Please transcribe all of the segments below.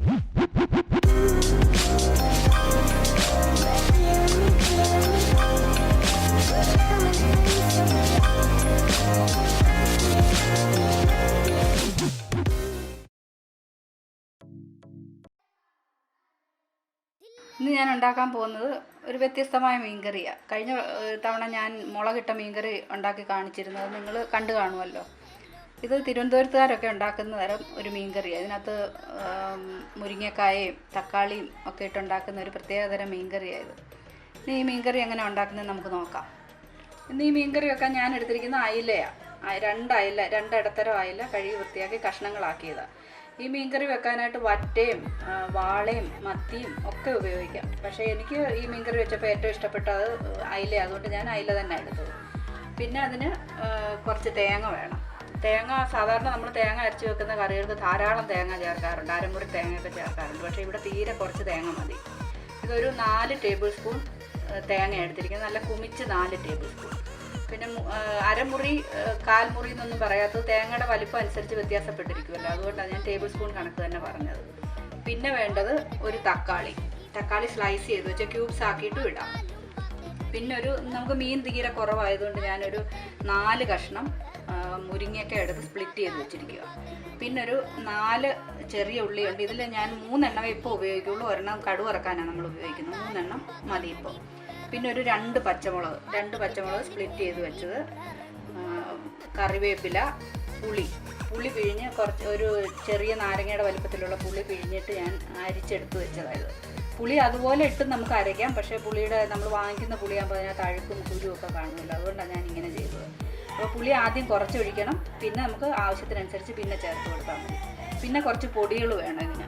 ഇന്ന് ഞാൻ ഉണ്ടാക്കാൻ പോകുന്നത് ഒരു വ്യത്യസ്തമായ മീൻകറിയാണ്. കഴിഞ്ഞ തവണ ഞാൻ മുളകിട്ട മീൻകറി ഉണ്ടാക്കി കാണിച്ചിരുന്നത് നിങ്ങൾ കണ്ടു കാണുമല്ലോ. ഇത് തിരുവനന്തപുരത്തുകാരൊക്കെ ഉണ്ടാക്കുന്ന തരം ഒരു മീൻകറിയാണ്. ഇതിനകത്ത് മുരിങ്ങക്കായയും തക്കാളിയും ഒക്കെ ഇട്ടുണ്ടാക്കുന്ന ഒരു പ്രത്യേക തരം മീൻകറിയായത്. ഇനി ഈ മീൻകറി എങ്ങനെ ഉണ്ടാക്കുന്നത് നമുക്ക് നോക്കാം. ഇന്ന് ഈ മീൻകറി വെക്കാൻ ഞാൻ എടുത്തിരിക്കുന്ന അയിലയാണ്. രണ്ടിടത്തരം അയില കഴുകി വൃത്തിയാക്കി കഷ്ണങ്ങളാക്കിയതാണ്. ഈ മീൻകറി വെക്കാനായിട്ട് വറ്റയും വാളയും മത്തിയും ഒക്കെ ഉപയോഗിക്കാം. പക്ഷേ എനിക്ക് ഈ മീൻകറി വെച്ചപ്പോൾ ഏറ്റവും ഇഷ്ടപ്പെട്ടത് അയില, അതുകൊണ്ട് ഞാൻ അയില തന്നെ എടുത്തത്. പിന്നെ അതിന് കുറച്ച് തേങ്ങ വേണം. തേങ്ങ സാധാരണ നമ്മൾ തേങ്ങ അരച്ച് വെക്കുന്ന കറികൾക്ക് ധാരാളം തേങ്ങ ചേർക്കാറുണ്ട്, അരമുറി തേങ്ങയൊക്കെ ചേർക്കാറുണ്ട്. പക്ഷേ ഇവിടെ തീരെ കുറച്ച് തേങ്ങ മതി. ഇതൊരു 4 ടേബിൾ സ്പൂൺ തേങ്ങ എടുത്തിരിക്കുന്നത്, നല്ല കുമിച്ച് 4 ടേബിൾ സ്പൂൺ. പിന്നെ അരമുറി കാൽമുറി എന്നൊന്നും പറയാത്തത് തേങ്ങയുടെ വലിപ്പം അനുസരിച്ച് വ്യത്യാസപ്പെട്ടിരിക്കുമല്ലോ, അതുകൊണ്ടാണ് ഞാൻ ടേബിൾ സ്പൂൺ കണക്ക് തന്നെ പറഞ്ഞത്. പിന്നെ വേണ്ടത് ഒരു തക്കാളി സ്ലൈസ് ചെയ്ത് വെച്ച് ക്യൂബ്സ് ആക്കിയിട്ടും ഇടാം. പിന്നെ നമുക്ക് മീൻ തീരെ കുറവായതുകൊണ്ട് ഞാനൊരു 4 കഷ്ണം മുരിങ്ങയൊക്കെ എടുത്ത് സ്പ്ലിറ്റ് ചെയ്ത് വെച്ചിരിക്കുക. പിന്നെ ഒരു 4 ചെറിയ ഉള്ളിയുണ്ട്. ഇതിൽ ഞാൻ 3 എണ്ണമേ ഇപ്പോൾ ഉപയോഗിക്കുള്ളൂ. ഒരെണ്ണം കടുക് വറക്കാനാണ് നമ്മൾ ഉപയോഗിക്കുന്നത്. 3 എണ്ണം മതി ഇപ്പോൾ. പിന്നെ ഒരു 2 പച്ചമുളക് സ്പ്ലിറ്റ് ചെയ്ത് വെച്ചത്, കറിവേപ്പില, പുളി പിഴിഞ്ഞ് ഒരു ചെറിയ നാരങ്ങയുടെ വലിപ്പത്തിലുള്ള പുളി പിഴിഞ്ഞിട്ട് ഞാൻ അരിച്ചെടുത്ത് വെച്ചതായത്. പുളി അതുപോലെ ഇട്ട് നമുക്ക് അരയ്ക്കാം. പക്ഷേ നമ്മൾ വാങ്ങിക്കുന്ന പുളിയാകുമ്പോൾ അതിനകത്ത് അഴുക്കും കുരുവൊക്കെ കാണുമല്ലോ, അതുകൊണ്ടാണ് ഞാൻ ഇങ്ങനെ ചെയ്തത്. അപ്പോൾ പുളി ആദ്യം കുറച്ച് ഒഴിക്കണം, പിന്നെ നമുക്ക് ആവശ്യത്തിനനുസരിച്ച് പിന്നെ ചേർത്ത് കൊടുത്താൽ മതി. പിന്നെ കുറച്ച് പൊടികൾ വേണം ഇതിന്.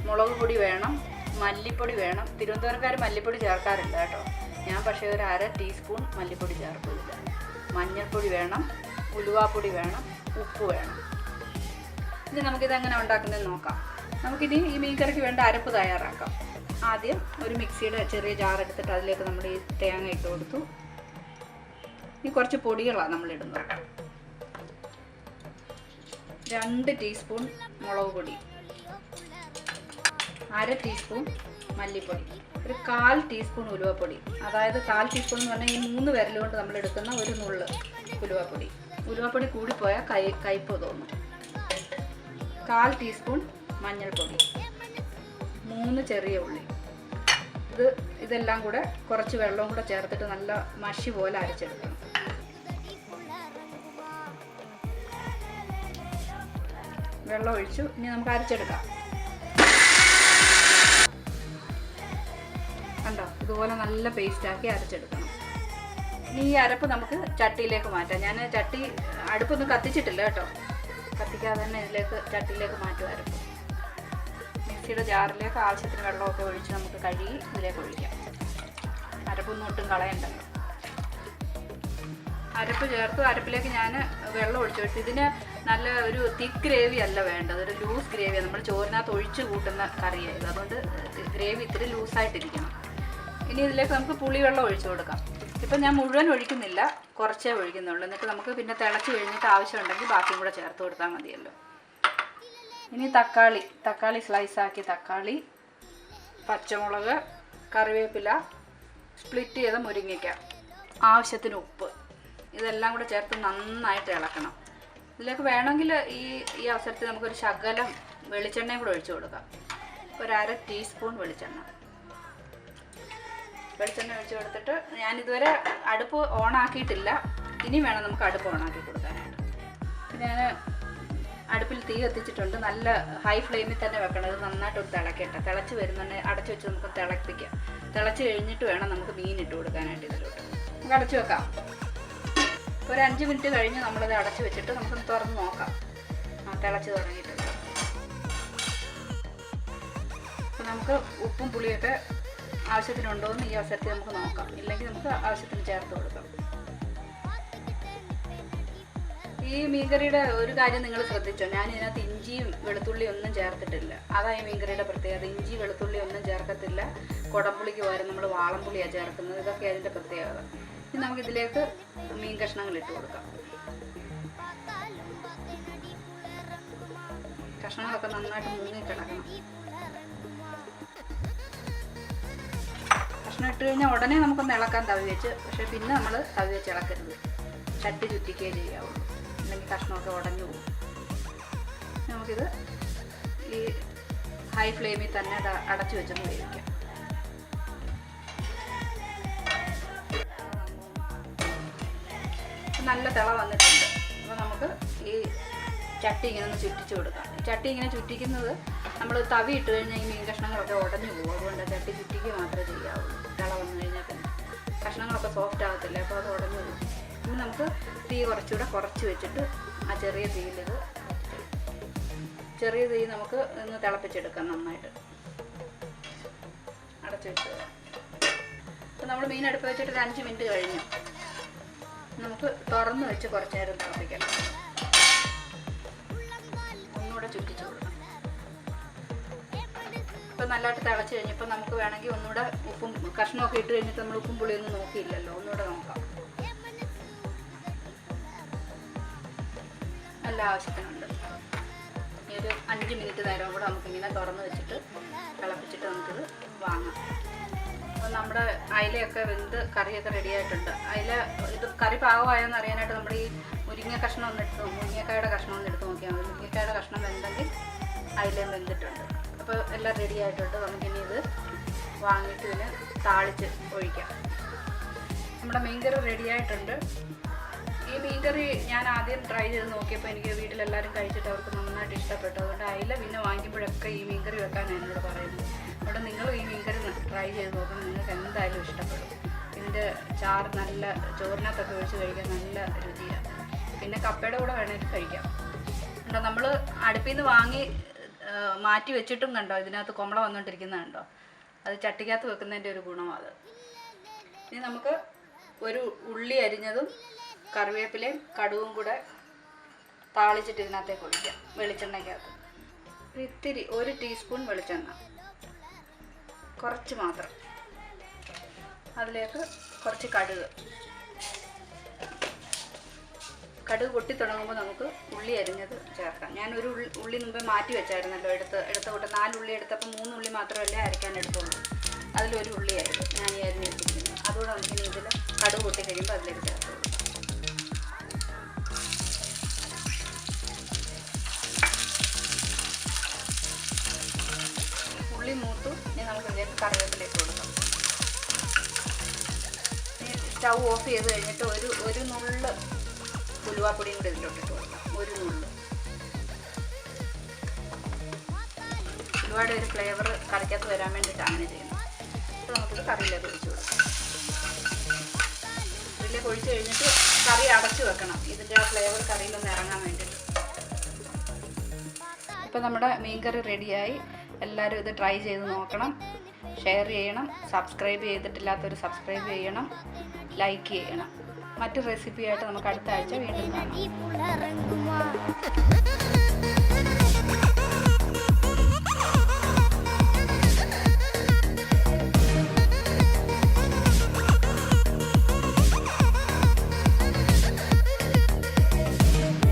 മുളക് പൊടി വേണം, മല്ലിപ്പൊടി വേണം. തിരുവനന്തപുരക്കാർ മല്ലിപ്പൊടി ചേർക്കാറില്ല കേട്ടോ. ഞാൻ പക്ഷേ ഒരു 1/2 ടീസ്പൂൺ മല്ലിപ്പൊടി ചേർക്കില്ല. മഞ്ഞൾപ്പൊടി വേണം, ഉലുവാപ്പൊടി വേണം, ഉപ്പ് വേണം. ഇനി നമുക്കിതെങ്ങനെ ഉണ്ടാക്കുന്നതെന്ന് നോക്കാം. നമുക്കിനി ഈ മീൻകറിക്ക് വേണ്ട അരപ്പ് തയ്യാറാക്കാം. ആദ്യം ഒരു മിക്സിയുടെ ചെറിയ ജാർ എടുത്തിട്ട് അതിലേക്ക് നമ്മൾ ഈ തേങ്ങ ഇട്ട് കൊടുത്തു. ഇനി കുറച്ച് പൊടികളാണ് നമ്മളിടുന്നത്. 2 ടീസ്പൂൺ മുളക് പൊടി, 1/2 ടീസ്പൂൺ മല്ലിപ്പൊടി, ഒരു 1/4 ടീസ്പൂൺ ഉലുവപ്പൊടി. അതായത് 1/4 ടീസ്പൂൺ എന്ന് പറഞ്ഞാൽ ഈ 3 വിരൽ കൊണ്ട് നമ്മൾ എടുക്കുന്ന ഒരു നുള്ള് ഉലുവപ്പൊടി കൂടിപ്പോയാൽ കയ്പ്പ് തോന്നും. 1/4 ടീസ്പൂൺ മഞ്ഞൾപ്പൊടി, 3 ചെറിയ ഉള്ളി. ഇതെല്ലാം കൂടെ കുറച്ച് വെള്ളവും കൂടെ ചേർത്തിട്ട് നല്ല മഷി പോലെ അരച്ചെടുക്കണം. വെള്ളം ഒഴിച്ചു. ഇനി നമുക്ക് അരച്ചെടുക്കാം. കണ്ടോ, ഇതുപോലെ നല്ല പേസ്റ്റാക്കി അരച്ചെടുക്കണം. ഇനി ഈ അരപ്പ് നമുക്ക് ചട്ടിയിലേക്ക് മാറ്റാം. ഞാൻ അടുപ്പൊന്നും കത്തിച്ചിട്ടില്ല കേട്ടോ. കത്തിക്കാതെ തന്നെ ചട്ടിയിലേക്ക് മാറ്റും അരപ്പ്. മിക്സിയുടെ ജാറിലേക്ക് ആവശ്യത്തിന് വെള്ളമൊക്കെ ഒഴിച്ച് നമുക്ക് കഴുകി ഇതിലേക്ക് ഒഴിക്കാം. അരപ്പൊന്നും ഒട്ടും കളയണ്ടല്ലോ. അരപ്പ് ചേർത്തു. അരപ്പിലേക്ക് ഞാൻ വെള്ളം ഒഴിച്ചു വെച്ചു. ഇതിന് നല്ല ഒരു തിക്ക് ഗ്രേവി അല്ല വേണ്ടത്, ഒരു ലൂസ് ഗ്രേവിയാണ്. നമ്മൾ ചോറിനകത്ത് ഒഴിച്ച് കൂട്ടുന്ന കറിയായത്, അതുകൊണ്ട് ഗ്രേവി ഇത്തിരി ലൂസായിട്ടിരിക്കണം. ഇനി ഇതിലേക്ക് നമുക്ക് പുളിവെള്ളം ഒഴിച്ചു കൊടുക്കാം. ഇപ്പം ഞാൻ മുഴുവൻ ഒഴിക്കുന്നില്ല, കുറച്ചേ ഒഴിക്കുന്നുള്ളൂ. എന്നിട്ട് നമുക്ക് പിന്നെ തിളച്ച് കഴിഞ്ഞിട്ട് ആവശ്യമുണ്ടെങ്കിൽ ബാക്കിയും കൂടെ ചേർത്ത് കൊടുത്താൽ മതിയല്ലോ. ഇനി തക്കാളി സ്ലൈസാക്കി തക്കാളി, പച്ചമുളക്, കറിവേപ്പില, സ്പ്ലിറ്റ് ചെയ്ത മുരിങ്ങയ്ക്ക, ആവശ്യത്തിന് ഉപ്പ്, ഇതെല്ലാം കൂടെ ചേർത്ത് നന്നായിട്ട് ഇളക്കണം. ഇതിലേക്ക് വേണമെങ്കിൽ ഈ അവസരത്തിൽ നമുക്കൊരു ശകലം വെളിച്ചെണ്ണയും കൂടെ ഒഴിച്ചു കൊടുക്കാം. ഒരു 1/2 ടീസ്പൂൺ വെളിച്ചെണ്ണ ഒഴിച്ചു കൊടുത്തിട്ട്, ഞാനിതുവരെ അടുപ്പ് ഓണാക്കിയിട്ടില്ല. ഇനി വേണം നമുക്ക് അടുപ്പ് ഓണാക്കി കൊടുക്കാനായിട്ട്. ഞാൻ അടുപ്പിൽ തീ കത്തിച്ചിട്ടുണ്ട്. നല്ല ഹൈ ഫ്ലെയിമിൽ തന്നെ വെക്കണം. ഇത് നന്നായിട്ടൊന്ന് തിളക്കട്ടെ. തിളച്ച് വരുന്നുണ്ട്. അടച്ചു വെച്ച് നമുക്ക് തിളപ്പിക്കാം. തിളച്ച് കഴിഞ്ഞിട്ട് വേണം നമുക്ക് മീൻ ഇട്ട് കൊടുക്കാനായിട്ട് ഇതിലോട്ട്. നമുക്ക് അടച്ചു വെക്കാം. ഒരു 5 മിനിറ്റ് കഴിഞ്ഞ് നമ്മളിത് അടച്ചു വെച്ചിട്ട് നമുക്കൊന്ന് തുറന്ന് നോക്കാം. തിളച്ച് തുടങ്ങിയിട്ടുണ്ട്. അപ്പോൾ നമുക്ക് ഉപ്പും പുളിയൊക്കെ ആവശ്യത്തിനുണ്ടോ എന്ന് ഈ അവസരത്തിൽ നമുക്ക് നോക്കാം. ഇല്ലെങ്കിൽ നമുക്ക് ആവശ്യത്തിന് ചേർത്ത് കൊടുക്കാം. ഈ മീൻകറിയുടെ ഒരു കാര്യം നിങ്ങൾ ശ്രദ്ധിച്ചോ, ഞാൻ ഇതിനകത്ത് ഇഞ്ചിയും വെളുത്തുള്ളിയും ഒന്നും ചേർത്തിട്ടില്ല. അതാണ് ഈ മീൻകറിയുടെ പ്രത്യേകത. ഇഞ്ചി വെളുത്തുള്ളി ഒന്നും ചേർക്കത്തില്ല. കുടംപുളിക്ക് പകരം നമ്മൾ വാളംപുളിയാണ് ചേർക്കുന്നത്. ഇതൊക്കെ അതിൻ്റെ പ്രത്യേകത. ഇനി നമുക്കിതിലേക്ക് മീൻ കഷ്ണങ്ങൾ ഇട്ട് കൊടുക്കാം. കഷ്ണങ്ങളൊക്കെ നന്നായിട്ട് മുങ്ങി കിടക്കണം. കഷ്ണം ഇട്ട് കഴിഞ്ഞാൽ ഉടനെ നമുക്കൊന്ന് ഇളക്കാൻ തവി വെച്ച്, പക്ഷേ പിന്നെ നമ്മൾ തവി വെച്ച് ഇളക്കരുത്, ചട്ടി ചുറ്റിക്കേ ചെയ്യാവുള്ളൂ, അല്ലെങ്കിൽ കഷ്ണമൊക്കെ ഉടഞ്ഞു പോകും. നമുക്കിത് ഈ ഹൈ ഫ്ലെയിമിൽ തന്നെ അടച്ചു വെച്ചൊന്ന് വേവിക്കാം. നല്ല തിള വന്നിട്ടുണ്ട്. അപ്പോൾ നമുക്ക് ഈ ചട്ടി ഇങ്ങനെ ഒന്ന് ചുറ്റിച്ച് കൊടുക്കാം. ചട്ടി ഇങ്ങനെ ചുറ്റിക്കുന്നത് നമ്മൾ തവി ഇട്ട് കഴിഞ്ഞാൽ ഈ മീൻ കഷ്ണങ്ങളൊക്കെ ഉടഞ്ഞു പോകും. അതുകൊണ്ട് ചട്ടി ചുറ്റിക്ക് മാത്രമേ ചെയ്യാവുള്ളൂ. തിള വന്നു കഴിഞ്ഞാൽ തന്നെ കഷ്ണങ്ങളൊക്കെ സോഫ്റ്റ് ആകത്തില്ല, അപ്പോൾ അത് ഉടഞ്ഞു പോകും. ഇനി നമുക്ക് തീ കുറച്ചുകൂടെ കുറച്ച് വെച്ചിട്ട് ആ ചെറിയ തീ നമുക്ക് ഒന്ന് തിളപ്പിച്ചെടുക്കാം നന്നായിട്ട്. അടച്ചു വെച്ച് അപ്പോൾ നമ്മൾ മീൻ അടുപ്പ് വെച്ചിട്ട് ഒരു 5 മിനിറ്റ് കഴിഞ്ഞു. നമുക്ക് തുറന്ന് വെച്ച് കുറച്ച് നേരം തിളപ്പിക്കണം. ഒന്നുകൂടെ ചുറ്റിച്ച് കൊടുക്കണം. ഇപ്പം നല്ലതായിട്ട് തിളച്ച് കഴിഞ്ഞപ്പോൾ നമുക്ക് വേണമെങ്കിൽ ഒന്നുകൂടെ ഉപ്പും കഷ്ണമൊക്കെ ഇട്ട് കഴിഞ്ഞിട്ട് നമ്മൾ ഉപ്പും പുളിയൊന്നും നോക്കിയില്ലല്ലോ, ഒന്നുകൂടെ നോക്കാം. നല്ല ആവശ്യത്തിനുണ്ട്. ഈ ഒരു 5 മിനിറ്റ് നേരം കൂടെ നമുക്കിങ്ങനെ തുറന്ന് വെച്ചിട്ട് തിളപ്പിച്ചിട്ട് നമുക്കിത് വാങ്ങാം. അപ്പോൾ നമ്മുടെ അയിലയൊക്കെ വെന്ത് കറിയൊക്കെ റെഡി ആയിട്ടുണ്ട്. ഇത് കറി പാകമായെന്ന് അറിയാനായിട്ട് നമ്മുടെ ഈ മുരിങ്ങക്കായുടെ കഷ്ണം ഒന്ന് എടുത്ത് നോക്കിയാൽ മതി. മുരിങ്ങക്കായുടെ കഷ്ണം വെന്തെങ്കിൽ അയിലയും വെന്തിട്ടുണ്ട്. അപ്പോൾ എല്ലാം റെഡി ആയിട്ടുണ്ട്. നമുക്കിനി ഇത് വാങ്ങിയിട്ട് ഇതിന് താളിച്ച് ഒഴിക്കാം. നമ്മുടെ മീൻകറി റെഡി ആയിട്ടുണ്ട്. ഈ മീൻകറി ഞാൻ ആദ്യം ട്രൈ ചെയ്ത് നോക്കിയപ്പോൾ എനിക്ക് വീട്ടിലെല്ലാവരും കഴിച്ചിട്ട് അവർക്ക് നന്നായിട്ട് ഇഷ്ടപ്പെട്ടു. അതുകൊണ്ട് അയില പിന്നെ വാങ്ങിക്കുമ്പോഴൊക്കെ ഈ മീൻകറി വെക്കാൻ എന്നോട് പറയുന്നത്. അവിടെ നിങ്ങൾ ഈ മീൻകറി ട്രൈ ചെയ്ത് നോക്കണം, നിങ്ങൾക്ക് എന്തായാലും ഇഷ്ടപ്പെടും. ഇതിൻ്റെ ചാറ് നല്ല ചോറിനകത്തൊക്കെ ഒഴിച്ച് കഴിക്കാൻ നല്ല രുചിയാണ്. പിന്നെ കപ്പയുടെ കൂടെ വേണമെങ്കിൽ കഴിക്കാം. കണ്ടോ, നമ്മൾ അടുപ്പിൽ നിന്ന് വാങ്ങി മാറ്റി വെച്ചിട്ടും കണ്ടോ ഇതിനകത്ത് കൊമ്പള വന്നുകൊണ്ടിരിക്കുന്നത് കണ്ടോ. അത് ചട്ടിക്കകത്ത് വെക്കുന്നതിൻ്റെ ഒരു ഗുണമാണ്. ഇനി നമുക്ക് ഒരു ഉള്ളി അരിഞ്ഞതും കറിവേപ്പിലയും കടുവും കൂടെ താളിച്ചിട്ട് ഇതിനകത്തേക്ക് ഒഴിക്കാം. വെളിച്ചെണ്ണയ്ക്കകത്ത് ഇത്തിരി 1 ടീസ്പൂൺ വെളിച്ചെണ്ണ, കുറച്ച് മാത്രം. അതിലേക്ക് കുറച്ച് കടുക് പൊട്ടി തുടങ്ങുമ്പോൾ നമുക്ക് ഉള്ളി അരിഞ്ഞത് ചേർക്കാം. ഞാനൊരു ഉള്ളി മുമ്പേ മാറ്റി വെച്ചായിരുന്നല്ലോ, എടുത്ത കൂട്ടം 4 ഉള്ളി എടുത്തപ്പോൾ 3 ഉള്ളി മാത്രമല്ലേ അരയ്ക്കാൻ എടുത്തുള്ളൂ. അതിലൊരു ഉള്ളിയായിരുന്നു ഞാൻ ഈ അരിഞ്ഞ് വെച്ചിരിക്കുന്നത്. അതുകൂടെ നമുക്കിനി ഇതിൽ കടുക് പൊട്ടി കഴിയുമ്പോൾ അതിലേക്ക് ചേർത്ത് കൊടുക്കാം. ഉള്ളി മൂത്തു. ഇനി നമുക്ക് ഇതിലേക്ക് കറിവേപ്പിലേക്ക് കൊടുക്കാം. സ്റ്റൗ ഓഫ് ചെയ്ത് കഴിഞ്ഞിട്ട് ഒരു നുള്ള് ഉലുവാപ്പൊടിയും കൂടി ഇതിലോട്ടിട്ട് കൊടുക്കാം. ഒരു നുള്ള് ഉലുവയുടെ ഒരു ഫ്ലേവർ കറിക്കകത്ത് വരാൻ വേണ്ടിയിട്ടാണ് അങ്ങനെ ചെയ്യുന്നത്. അപ്പോൾ നമുക്കിത് കറിയിലേക്ക് ഒഴിച്ച് കൊടുക്കാം. കറിയിലേക്ക് ഒഴിച്ച് കഴിഞ്ഞിട്ട് കറി അടച്ചു വെക്കണം, ഇതിൻ്റെ ആ ഫ്ലേവർ കറിയിലൊന്ന് ഇറങ്ങാൻ വേണ്ടിയിട്ട്. ഇപ്പോൾ നമ്മുടെ മീൻകറി റെഡിയായി. എല്ലാവരും ഇത് ട്രൈ ചെയ്ത് നോക്കണം, ഷെയർ ചെയ്യണം, സബ്സ്ക്രൈബ് ചെയ്തിട്ടില്ലാത്തവർ സബ്സ്ക്രൈബ് ചെയ്യണം, ലൈക്ക് ചെയ്യണം. മറ്റു റെസിപ്പിയായിട്ട് നമുക്ക് അടുത്ത ആഴ്ച വീണ്ടും കാണാം.